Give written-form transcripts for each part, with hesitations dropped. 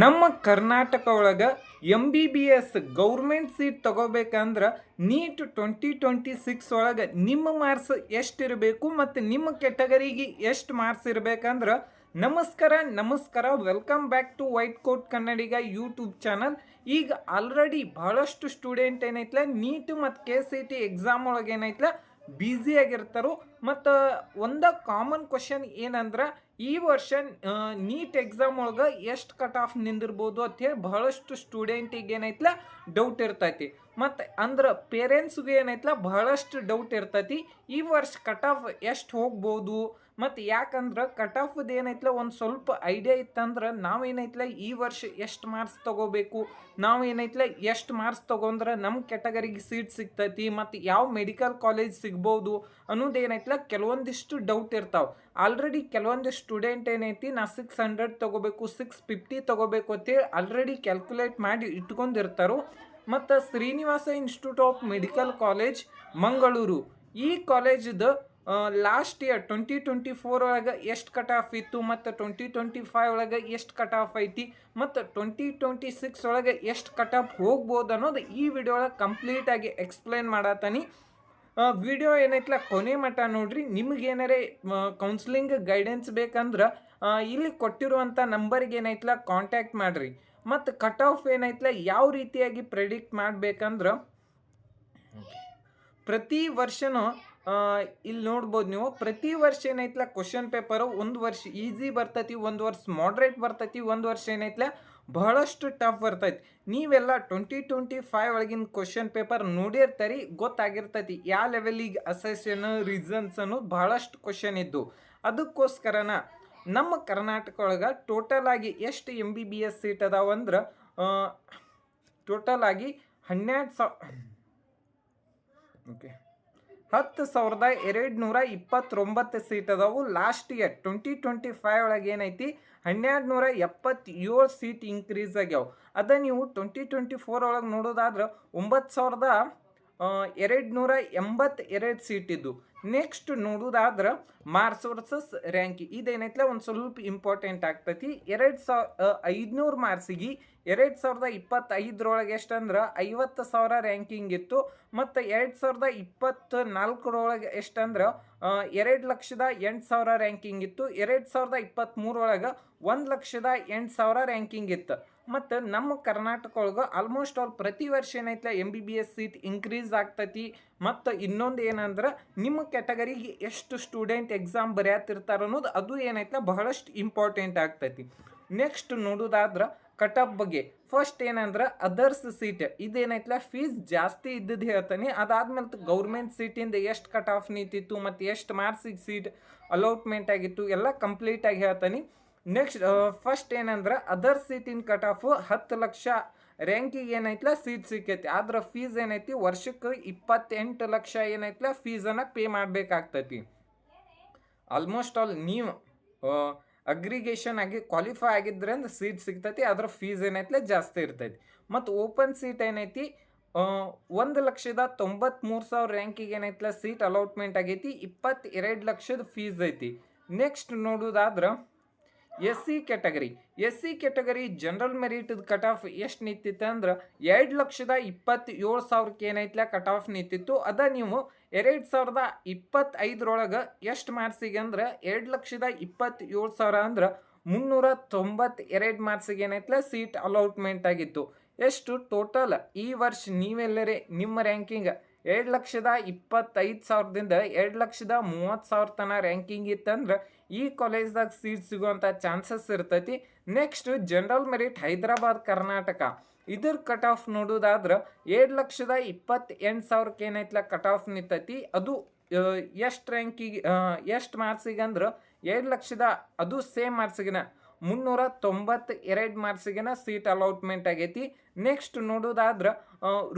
ನಮ್ಮ ಕರ್ನಾಟಕ ಒಳಗೆ MBBS government seat ತಗೋಬೇಕಂದ್ರೆ neat 2026 ಒಳಗೆ ನಿಮ್ಮ ಮಾರ್ಕ್ಸ್ ಎಷ್ಟಿರಬೇಕು ಮತ್ತು ನಿಮ್ಮ ಕೆಟಗರಿಗೆ ಎಷ್ಟು ಮಾರ್ಕ್ಸ್ ಇರಬೇಕಂದ್ರೆ ನಮಸ್ಕಾರ welcome back to white coat Kannadiga YouTube channel. ಈಗ ಆಲ್ರೆಡಿ ಬಹಳಷ್ಟು ಸ್ಟೂಡೆಂಟ್ ಏನೈತ್ಲ ನೀಟ್ ಮತ್ತು KCET ಎಕ್ಸಾಮ್ ಒಳಗೆ ಏನೈತ್ಲ ಬ್ಯುಸಿ ಆಗಿರ್ತಾರೋ. ಮತ್ತು ಒಂದು ಕಾಮನ್ ಕ್ವಶನ್ ಏನಂದ್ರೆ ಈ ವರ್ಷ ನೀಟ್ ಎಕ್ಸಾಮ್ ಒಳಗೆ ಎಷ್ಟು ಕಟ್ ಆಫ್ ನಿಂದಿರ್ಬೋದು ಅಂತೇಳಿ ಬಹಳಷ್ಟು ಸ್ಟೂಡೆಂಟಿಗೆ ಏನೈತ್ಲ ಡೌಟ್ ಇರ್ತೈತಿ. ಮತ್ತು ಅಂದ್ರೆ ಪೇರೆಂಟ್ಸ್ಗೆ ಏನೈತ್ಲ ಬಹಳಷ್ಟು ಡೌಟ್ ಇರ್ತೈತಿ ಈ ವರ್ಷ ಕಟ್ ಆಫ್ ಎಷ್ಟು ಹೋಗ್ಬೋದು. ಮತ್ತು ಯಾಕಂದ್ರೆ ಕಟ್ ಆಫ್ದು ಏನೈತ್ಲ ಒಂದು ಸ್ವಲ್ಪ ಐಡಿಯಾ ಇತ್ತಂದ್ರೆ ನಾವೇನೈತ್ಲ ಈ ವರ್ಷ ಎಷ್ಟು ಮಾರ್ಕ್ಸ್ ತೊಗೋಬೇಕು, ನಾವೇನೈತ್ಲ ಎಷ್ಟು ಮಾರ್ಕ್ಸ್ ತೊಗೊಂಡ್ರೆ ನಮ್ಮ ಕೆಟಗರಿಗೆ ಸೀಟ್ ಸಿಗ್ತೈತಿ ಮತ್ತು ಯಾವ ಮೆಡಿಕಲ್ ಕಾಲೇಜ್ ಸಿಗ್ಬೋದು ಅನ್ನೋದೇನೈತ್ಲ ಕೆಲವೊಂದಿಷ್ಟು ಡೌಟ್ ಇರ್ತಾವೆ. ಆಲ್ರೆಡಿ ಕೆಲವೊಂದಿಷ್ಟು ಸ್ಟೂಡೆಂಟ್ ಏನೈತಿ ನಾ 600 ತೊಗೋಬೇಕು 650 ತೊಗೋಬೇಕು ಅಂತೇಳಿ ಆಲ್ರೆಡಿ ಕ್ಯಾಲ್ಕುಲೇಟ್ ಮಾಡಿ ಇಟ್ಕೊಂಡಿರ್ತಾರೋ. ಮತ್ತು Srinivasa institute of medical college Mangaluru ಈ ಕಾಲೇಜ್ದು ಲಾಸ್ಟ್ ಇಯರ್ 2024 ಒಳಗೆ ಎಷ್ಟು ಕಟ್ ಆಫ್ ಇತ್ತು ಮತ್ತು 2025 ಒಳಗೆ ಎಷ್ಟು ಕಟ್ ಆಫ್ ಐತಿ ಮತ್ತು 2026 ಒಳಗೆ ಎಷ್ಟು ಕಟ್ ಆಫ್ ಹೋಗ್ಬೋದು ಅನ್ನೋದು ಈ ವಿಡಿಯೋ ಒಳಗೆ ಕಂಪ್ಲೀಟಾಗಿ ಎಕ್ಸ್ಪ್ಲೇನ್ ಮಾಡತ್ತಾನೆ. ವಿಡಿಯೋ ಏನೈತ್ಲ ಕೊನೆ ಮಟ್ಟ ನೋಡ್ರಿ. ನಿಮಗೇನಾರೇ ಕೌನ್ಸಿಲಿಂಗ್ ಗೈಡೆನ್ಸ್ ಬೇಕಂದ್ರೆ ಇಲ್ಲಿ ಕೊಟ್ಟಿರುವಂಥ ನಂಬರ್ಗೆ ಏನೈತ್ಲ ಕಾಂಟ್ಯಾಕ್ಟ್ ಮಾಡಿರಿ. ಮತ್ತು ಕಟ್ ಆಫ್ ಏನೈತ್ಲ ಯಾವ ರೀತಿಯಾಗಿ ಪ್ರೆಡಿಕ್ಟ್ ಮಾಡ್ಬೇಕಂದ್ರೆ ಪ್ರತಿ ವರ್ಷನೂ ಇಲ್ಲಿ ನೋಡ್ಬೋದು ನೀವು. ಪ್ರತಿ ವರ್ಷ ಏನೈತ್ಲ ಕ್ವಶನ್ ಪೇಪರು ಒಂದು ವರ್ಷ ಈಸಿ ಬರ್ತೈತಿ, ಒಂದು ವರ್ಷ ಮಾಡ್ರೇಟ್ ಬರ್ತೈತಿ, ಒಂದು ವರ್ಷ ಏನೈತ್ಲ ಬಹಳಷ್ಟು ಟಫ್ ಬರ್ತೈತಿ. ನೀವೆಲ್ಲ 2025 ಒಳಗಿನ ಕ್ವಶನ್ ಪೇಪರ್ ನೋಡಿರ್ತಾರಿ, ಗೊತ್ತಾಗಿರ್ತೈತಿ ಯಾವ ಲೆವೆಲಿಗೆ ಅಸೆಷನ್ ರೀಸನ್ಸ್ ಅನ್ನೋದು ಬಹಳಷ್ಟು ಕ್ವಶನ್ ಇದ್ದು. ಅದಕ್ಕೋಸ್ಕರನ ನಮ್ಮ ಕರ್ನಾಟಕ ಒಳಗೆ ಟೋಟಲ್ ಆಗಿ ಎಷ್ಟು MBBS ಸೀಟ್ ಅದಾವಂದ್ರೆ ಟೋಟಲ್ ಆಗಿ 10,229 ಸೀಟ್ ಅದಾವು. ಲಾಸ್ಟ್ ಇಯರ್ 2025 ಒಳಗೆ ಏನೈತಿ 1277 ಸೀಟ್ ಇನ್ಕ್ರೀಸ್ ಆಗ್ಯಾವ. ಅದ ನೀವು 2024 ಒಳಗೆ ನೋಡೋದಾದ್ರೆ 9,282 ಸೀಟ್ ಇದ್ದು. ನೆಕ್ಸ್ಟ್ ನೋಡೋದಾದ್ರೆ ಮಾರ್ಕ್ಸ್ ವರ್ಸಸ್ ರ್ಯಾಂಕ್ ಇದೇನೈತ್ಲ ಒಂದು ಸ್ವಲ್ಪ ಇಂಪಾರ್ಟೆಂಟ್ ಆಗ್ತೈತಿ. 2,500 ಮಾರ್ಕ್ಸಿಗೆ 2025 ಎಷ್ಟಂದ್ರೆ 50,000 ರ್ಯಾಂಕಿಂಗ್ ಇತ್ತು. ಮತ್ತು 2024 ಎಷ್ಟಂದ್ರೆ 2,08,000 ರ್ಯಾಂಕಿಂಗ್ ಇತ್ತು. 2023 1,08,000 ರ್ಯಾಂಕಿಂಗ್ ಇತ್ತು. ಮತ್ತು ನಮ್ಮ ಕರ್ನಾಟಕ ಒಳಗೆ ಆಲ್ಮೋಸ್ಟ್ ಆಲ್ ಪ್ರತಿ ವರ್ಷ ಏನೈತ್ಲ MBBS ಸೀಟ್ ಇನ್ಕ್ರೀಸ್ ಆಗ್ತೈತಿ. ಮತ್ತು ಇನ್ನೊಂದು ಏನಂದ್ರೆ ನಿಮ್ಮ ಕೆಟಗರಿಗೆ ಎಷ್ಟು ಸ್ಟೂಡೆಂಟ್ ಎಕ್ಸಾಮ್ ಬರೆಯತ್ತಿರ್ತಾರೆ ಅನ್ನೋದು ಅದು ಏನೈತ್ಲ ಬಹಳಷ್ಟು ಇಂಪಾರ್ಟೆಂಟ್ ಆಗ್ತೈತಿ. ನೆಕ್ಸ್ಟ್ ನೋಡೋದಾದ್ರೆ ಕಟ್ ಆಫ್ ಬಗ್ಗೆ ಫಸ್ಟ್ ಏನಂದ್ರೆ ಅದರ್ಸ್ ಸೀಟ್ ಇದೇನೈತ್ಲ ಫೀಸ್ ಜಾಸ್ತಿ ಇದ್ದದ್ದು ಹೇಳ್ತಾನೆ. ಅದಾದ್ಮೇಲೆ ಗೌರ್ಮೆಂಟ್ ಸೀಟಿಂದ ಎಷ್ಟು ಕಟ್ ಆಫ್ ನಿಂತಿತ್ತು ಮತ್ತು ಎಷ್ಟು ಮಾರ್ಕ್ಸಿಗೆ ಸೀಟ್ ಅಲೌಟ್ಮೆಂಟ್ ಆಗಿತ್ತು ಎಲ್ಲ ಕಂಪ್ಲೀಟಾಗಿ ಹೇಳ್ತಾನೆ. ನೆಕ್ಸ್ಟ್ ಫಸ್ಟ್ ಏನಂದ್ರೆ ಅದರ್ ಸೀಟಿನ ಕಟ್ ಆಫ್ 10 ಲಕ್ಷ ರ್ಯಾಂಕಿಗೆ ಏನೈತ್ಲ ಸೀಟ್ ಸಿಕ್ಕೈತಿ. ಆದ್ರೆ ಫೀಸ್ ಏನೈತಿ ವರ್ಷಕ್ಕೆ 28 ಲಕ್ಷ ಏನೈತ್ಲ ಫೀಸನ್ನು ಪೇ ಮಾಡಬೇಕಾಗ್ತೈತಿ. ಆಲ್ಮೋಸ್ಟ್ ಆಲ್ ನೀವು ಅಗ್ರಿಗೇಷನ್ ಆಗಿ ಕ್ವಾಲಿಫೈ ಆಗಿದ್ರೆ ಅಂದ್ರೆ ಸೀಟ್ ಸಿಗ್ತೈತಿ. ಅದರ ಫೀಸ್ ಏನೈತ್ಲ ಜಾಸ್ತಿ ಇರ್ತೈತಿ. ಮತ್ತು ಓಪನ್ ಸೀಟ್ ಏನೈತಿ 1,93,000 ರ್ಯಾಂಕಿಗೆ ಏನೈತ್ಲ ಸೀಟ್ ಅಲೌಟ್ಮೆಂಟ್ ಆಗೈತಿ. 22 ಲಕ್ಷದ ಫೀಸ್ ಐತಿ. ನೆಕ್ಸ್ಟ್ ನೋಡೋದಾದ್ರೆ SC ಕೆಟಗರಿ ಜನರಲ್ ಮೆರಿಟ್ದ ಕಟ್ ಆಫ್ ಎಷ್ಟು ನಿಂತಿತ್ತು ಅಂದ್ರೆ 2,27,000 ಏನೈತ್ಲ ಕಟ್ ಆಫ್ ನಿಂತಿತ್ತು. ಅದ ನೀವು 2025 ಒಳಗೆ ಎಷ್ಟು ಮಾರ್ಕ್ಸಿಗೆ ಅಂದ್ರೆ 2,27,000 ಅಂದ್ರೆ 392 ಮಾರ್ಕ್ಸಿಗೆ ಏನೈತ್ಲ ಸೀಟ್ ಅಲೌಟ್ಮೆಂಟ್ ಆಗಿತ್ತು. ಎಷ್ಟು ಟೋಟಲ್ ಈ ವರ್ಷ ನೀವೆಲ್ಲರೇ ನಿಮ್ಮ ರ್ಯಾಂಕಿಂಗ್ 2,25,000ದಿಂದ 2,30,000 ತನಕ ರ್ಯಾಂಕಿಂಗ್ ಇತ್ತಂದ್ರೆ ಈ ಕಾಲೇಜ್ದಾಗ ಸೀಟ್ ಸಿಗುವಂಥ ಚಾನ್ಸಸ್ ಇರ್ತೈತಿ. Next general merit Hyderabad Karnataka ಇದ್ರ ಕಟ್ ಆಫ್ ನೋಡೋದಾದ್ರೆ 7,28,000 ಏನೈತ್ಲ ಕಟ್ ಆಫ್ ನಿಂತೈತಿ. ಅದು ಎಷ್ಟು ರ್ಯಾಂಕಿಗೆ ಎಷ್ಟು ಮಾರ್ಕ್ಸಿಗೆ ಅಂದ್ರೆ 2,00,000 ಅದು ಸೇಮ್ ಮಾರ್ಕ್ಸಿಗೆನ 392 ಮಾರ್ಕ್ಸಿಗೆನ ಸೀಟ್ ಅಲೌಟ್ಮೆಂಟ್ ಆಗೈತಿ. ನೆಕ್ಸ್ಟ್ ನೋಡೋದಾದ್ರೆ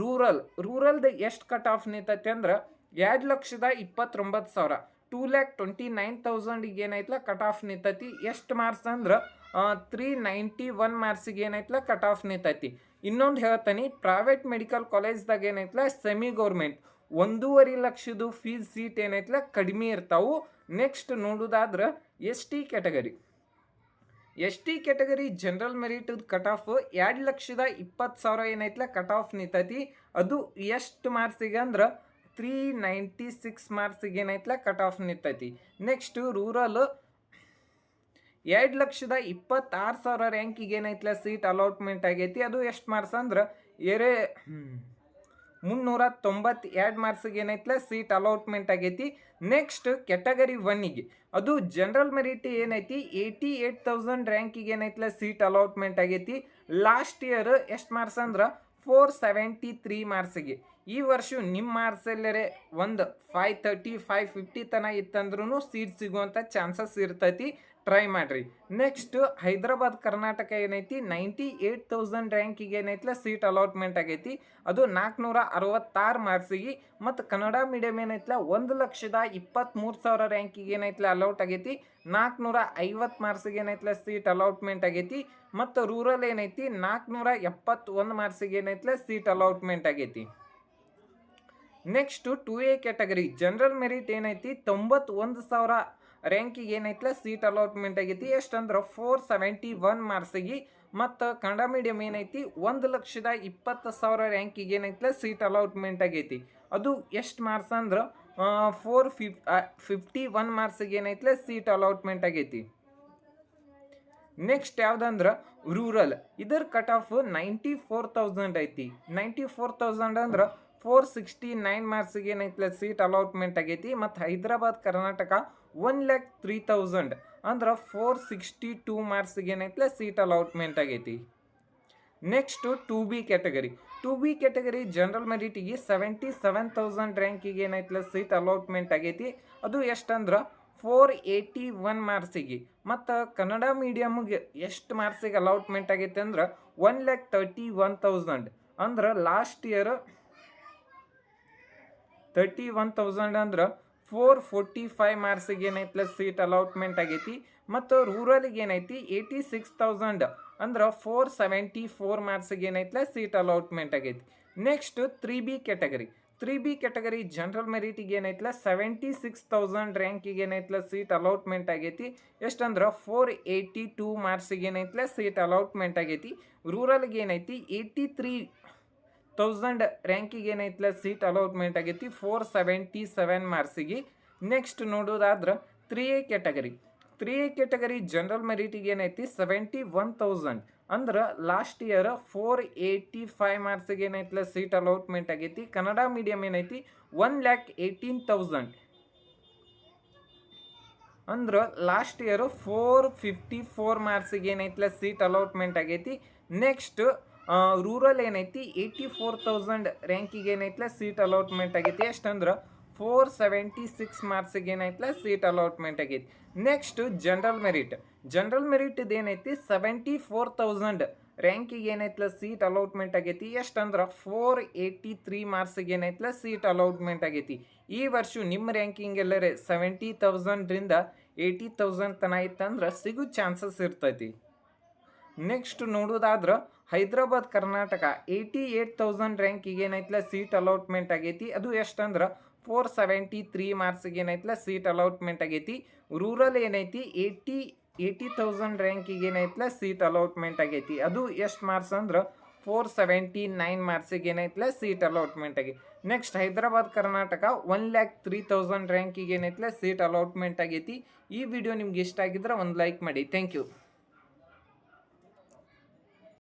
ರೂರಲ್ದು ಎಷ್ಟು ಕಟ್ ಆಫ್ ನಿಂತೈತಿ ಅಂದ್ರೆ 2,29,000 2,29,000 ಏನೈತ್ಲ ಕಟ್ ಆಫ್ ನಿಂತೈತಿ. ಎಷ್ಟು ಮಾರ್ಕ್ಸ್ ಅಂದ್ರೆ 391 ಮಾರ್ಕ್ಸಿಗೆ ಏನೈತ್ಲ ಕಟ್ ಆಫ್ ನಿಂತೈತಿ. ಇನ್ನೊಂದು ಹೇಳ್ತಾನೆ, ಪ್ರೈವೇಟ್ ಮೆಡಿಕಲ್ ಕಾಲೇಜ್ದಾಗ ಏನೈತ್ಲ ಸೆಮಿ ಗೌರ್ಮೆಂಟ್ 1,50,000 ಲಕ್ಷದ ಫೀಸ್ ಸೀಟ್ ಏನೈತ್ಲ ಕಡಿಮೆ ಇರ್ತಾವು. ನೆಕ್ಸ್ಟ್ ನೋಡೋದಾದ್ರೆ ST S T category general merit cut off 2,20,000 ಏನೈತಲ್ಲ ಕಟ್ ಆಫ್ ನಿಂತೈತಿ. ಅದು ಎಷ್ಟು ಮಾರ್ಕ್ಸಿಗೆ ಅಂದ್ರೆ 396 ಮಾರ್ಕ್ಸಿಗೆ ಏನೈತಲ್ಲ ಕಟ್ ಆಫ್ ನಿಂತೈತಿ. ನೆಕ್ಸ್ಟ್ ರೂರಲ್ 2,26,000 ರ್ಯಾಂಕಿಗೆ ಏನೈತಲ್ಲ ಸೀಟ್ ಅಲಾಟ್ಮೆಂಟ್ ಆಗೈತಿ. ಅದು ಎಷ್ಟು ಮಾರ್ಕ್ಸ್ ಅಂದ್ರೆ 392 ಮಾರ್ಕ್ಸಿಗೆ ಏನೈತಲ್ಲ ಸೀಟ್ ಅಲಾಟ್ಮೆಂಟ್ ಆಗೈತಿ. ನೆಕ್ಸ್ಟ್ ಕ್ಯಾಟಗರಿ 1ಗೆ ಅದು ಜನರಲ್ ಮೆರಿಟ್ ಏನೈತಿ 88,000 ರ್ಯಾಂಕಿಗೆ ಏನೈತಲ್ಲ ಸೀಟ್ ಅಲಾಟ್ಮೆಂಟ್ ಆಗೈತಿ. ಲಾಸ್ಟ್ ಇಯರ್ ಎಷ್ಟು ಮಾರ್ಕ್ಸ್ ಅಂದ್ರೆ 473 ಮಾರ್ಕ್ಸಿಗೆ. ಈ ವರ್ಷ ನಿಮ್ಮ ಮಾರ್ಕ್ಸ್ ಎಲ್ಲರೇ ಒಂದು 530 550 ತನಕ ಇತ್ತಂದ್ರೂ ಸೀಟ್ ಸಿಗುವಂಥ ಚಾನ್ಸಸ್ ಇರ್ತೈತಿ. ಟ್ರೈ ಮಾಡಿರಿ. ನೆಕ್ಸ್ಟ್ ಹೈದರಾಬಾದ್ ಕರ್ನಾಟಕ ಏನೈತಿ 98,000 ರ್ಯಾಂಕಿಗೆ ಏನೈತಲ್ಲ ಸೀಟ್ ಅಲಾಟ್ಮೆಂಟ್ ಆಗೈತಿ. ಅದು 466 ಮಾರ್ಕ್ಸಿಗೆ. ಮತ್ತು ಕನ್ನಡ ಮೀಡಿಯಮ್ ಏನೈತಲ್ಲ 1,23,000 ರ್ಯಾಂಕಿಗೆ ಏನೈತಲ್ಲ ಅಲೌಟ್ ಆಗೈತಿ. 450 ಮಾರ್ಕ್ಸಿಗೆ ಏನೈತಲ್ಲ ಸೀಟ್ ಅಲಾಟ್ಮೆಂಟ್ ಆಗೈತಿ. ಮತ್ತು ರೂರಲ್ ಏನೈತಿ 471 ಮಾರ್ಕ್ಸಿಗೆ ಏನೈತಲ್ಲ ಸೀಟ್ ಅಲಾಟ್ಮೆಂಟ್ ಆಗೈತಿ. Next 2A category general merit ಏನೈತಿ 91,000 ರ್ಯಾಂಕಿಗೆ ಏನೈತಲ್ಲ ಸೀಟ್ ಅಲಾಟ್ಮೆಂಟ್ ಆಗೈತಿ. ಎಷ್ಟಂದ್ರೆ 471 ಮಾರ್ಕ್ಸಿಗೆ. ಮತ್ತು ಕನ್ನಡ ಮೀಡಿಯಮ್ ಏನೈತಿ 1,20,000 ರ್ಯಾಂಕಿಗೆ ಏನೈತಲ್ಲ ಸೀಟ್ ಅಲಾಟ್ಮೆಂಟ್ ಆಗೈತಿ. ಅದು ಎಷ್ಟು ಮಾರ್ಕ್ಸ್ ಅಂದ್ರೆ 451 ಮಾರ್ಕ್ಸಿಗೆ ಏನೈತಲ್ಲ ಸೀಟ್ ಅಲಾಟ್ಮೆಂಟ್ ಆಗೈತಿ. ನೆಕ್ಸ್ಟ್ ಯಾವುದಂದ್ರೆ ರೂರಲ್. ಇದರ ಕಟ್ ಆಫ್ 94,000 ಐತಿ. 94,000 ಅಂದ್ರೆ 469 ಮಾರ್ಕ್ಸಿಗೆ ಏನೈತಲ್ಲ ಸೀಟ್ ಅಲಾಟ್ಮೆಂಟ್ ಆಗೈತಿ. ಮತ್ತು ಹೈದರಾಬಾದ್ ಕರ್ನಾಟಕ 1,03,000 ಅಂದ್ರೆ 462 ಮಾರ್ಕ್ಸಿಗೆ ಏನೈತಲ್ಲ ಸೀಟ್ ಅಲಾಟ್ಮೆಂಟ್ ಆಗೈತಿ. Next 2B category. 2B category general ಮೆರಿಟಿಗೆ 77,000 ರ್ಯಾಂಕಿಗೆ ಏನೈತಲ್ಲ ಸೀಟ್ ಅಲಾಟ್ಮೆಂಟ್ ಆಗೈತಿ. ಅದು ಎಷ್ಟಂದ್ರೆ 481 ಮಾರ್ಕ್ಸಿಗೆ. ಮತ್ತು ಕನ್ನಡ ಮೀಡಿಯಮ್ಗೆ ಎಷ್ಟು ಮಾರ್ಕ್ಸಿಗೆ ಅಲಾಟ್ಮೆಂಟ್ ಆಗೈತಿ ಅಂದ್ರೆ 1,31,000 ಅಂದ್ರೆ ಲಾಸ್ಟ್ ಇಯರ್ 31,000 ಅಂದ್ರೆ 445 ಮಾರ್ಕ್ಸಿಗೆ ಏನೈತಲ್ಲ ಸೀಟ್ ಅಲಾಟ್ಮೆಂಟ್ ಆಗೈತಿ. ಮತ್ತು ರೂರಲ್ಗೆ ಏನೈತಿ 86,000 ಅಂದ್ರೆ 474 ಮಾರ್ಕ್ಸಿಗೆ ಏನೈತಲ್ಲ ಸೀಟ್ ಅಲಾಟ್ಮೆಂಟ್ ಆಗೈತಿ. Next 3B category. 3B category general ಮೆರಿಟಿಗೆ ಏನೈತಲ್ಲ 76,000 ರ್ಯಾಂಕಿಗೆ ಏನೈತಲ್ಲ ಸೀಟ್ ಅಲಾಟ್ಮೆಂಟ್ ಆಗೈತಿ. ಎಷ್ಟಂದ್ರೆ 482 ಮಾರ್ಕ್ಸಿಗೆ ಏನೈತಲ್ಲ ಸೀಟ್ ಅಲಾಟ್ಮೆಂಟ್ ಆಗೈತಿ. ರೂರಲ್ಗೆ ಏನೈತಿ 83,000 ರ್ಯಾಂಕಿಗೆ ಏನೈತಲ್ಲ ಸೀಟ್ ಅಲಾಟ್ಮೆಂಟ್ ಆಗೈತಿ 477 ಮಾರ್ಕ್ಸಿಗೆ. ನೆಕ್ಸ್ಟ್ ನೋಡೋದಾದ್ರೆ 3A category. 3A category general ಮೆರಿಟಿಗೆ ಏನೈತಿ 71,000 ಅಂದ್ರೆ ಲಾಸ್ಟ್ ಇಯರ್ 485 ಮಾರ್ಕ್ಸಿಗೆ ಏನೈತಲ್ಲ ಸೀಟ್ ಅಲಾಟ್ಮೆಂಟ್ ಆಗೈತಿ. ಕನ್ನಡ ಮೀಡಿಯಮ್ ಏನೈತಿ 1,18,000 ಅಂದ್ರೆ ಲಾಸ್ಟ್ ಇಯರ್ 454 ಮಾರ್ಕ್ಸಿಗೆ ಏನೈತಲ್ಲ ಸೀಟ್ ಅಲಾಟ್ಮೆಂಟ್ ಆಗೈತಿ. ನೆಕ್ಸ್ಟ್ ರೂರಲ್ ಏನೈತಿ 84,000 ರ್ಯಾಂಕಿಗೆ ಏನೈತಲ್ಲ ಸೀಟ್ ಅಲಾಟ್ಮೆಂಟ್ ಆಗೈತಿ. ಎಷ್ಟಂದ್ರೆ 476 ಮಾರ್ಕ್ಸಿಗೆ ಏನೈತಲ್ಲ ಸೀಟ್ ಅಲಾಟ್ಮೆಂಟ್ ಆಗೈತಿ. Next general merit. General merit ಇದೇನೈತಿ 74,000 ರ್ಯಾಂಕಿಗೆ ಏನೈತಲ್ಲ ಸೀಟ್ ಅಲಾಟ್ಮೆಂಟ್ ಆಗೈತಿ. ಎಷ್ಟಂದ್ರೆ 483 ಮಾರ್ಕ್ಸಿಗೆ ಏನೈತಲ್ಲ ಸೀಟ್ ಅಲಾಟ್ಮೆಂಟ್ ಆಗೈತಿ. ಈ ವರ್ಷ ನಿಮ್ಮ ರ್ಯಾಂಕಿಂಗ್ ಎಲ್ಲರೇ 70,000ರಿಂದ 80,000 ತನಕ ಇತ್ತಂದ್ರೆ ಸಿಗೋ ಚಾನ್ಸಸ್ ಇರ್ತೈತಿ. ನೆಕ್ಸ್ಟ್ ನೋಡೋದಾದ್ರೆ ಹೈದರಾಬಾದ್ ಕರ್ನಾಟಕ 88,000 ರ್ಯಾಂಕಿಗೆ ಏನೈತಲ್ಲ ಸೀಟ್ ಅಲಾಟ್ಮೆಂಟ್ ಆಗೈತಿ. ಅದು ಎಷ್ಟಂದ್ರೆ 473 ಮಾರ್ಕ್ಸಿಗೆ ಏನೈತಲ್ಲ ಸೀಟ್ ಅಲಾಟ್ಮೆಂಟ್ ಆಗೈತಿ. ರೂರಲ್ ಏನೈತಿ 80,000 ರ್ಯಾಂಕಿಗೆ ಏನೈತಲ್ಲ ಸೀಟ್ ಅಲಾಟ್ಮೆಂಟ್ ಆಗೈತಿ. ಅದು ಎಷ್ಟು ಮಾರ್ಕ್ಸ್ ಅಂದ್ರೆ 479 ಮಾರ್ಕ್ಸಿಗೆ ಏನೈತಲ್ಲ ಸೀಟ್ ಅಲಾಟ್ಮೆಂಟ್ ಆಗೈತಿ. ನೆಕ್ಸ್ಟ್ ಹೈದರಾಬಾದ್ ಕರ್ನಾಟಕ 1,03,000 ರ್ಯಾಂಕಿಗೆ ಏನೈತಲ್ಲ ಸೀಟ್ ಅಲಾಟ್ಮೆಂಟ್ ಆಗೈತಿ. ಈ ವಿಡಿಯೋ ನಿಮ್ಗೆ ಇಷ್ಟ ಆಗಿದ್ರೆ ಒಂದು ಲೈಕ್ ಮಾಡಿ. Thank you.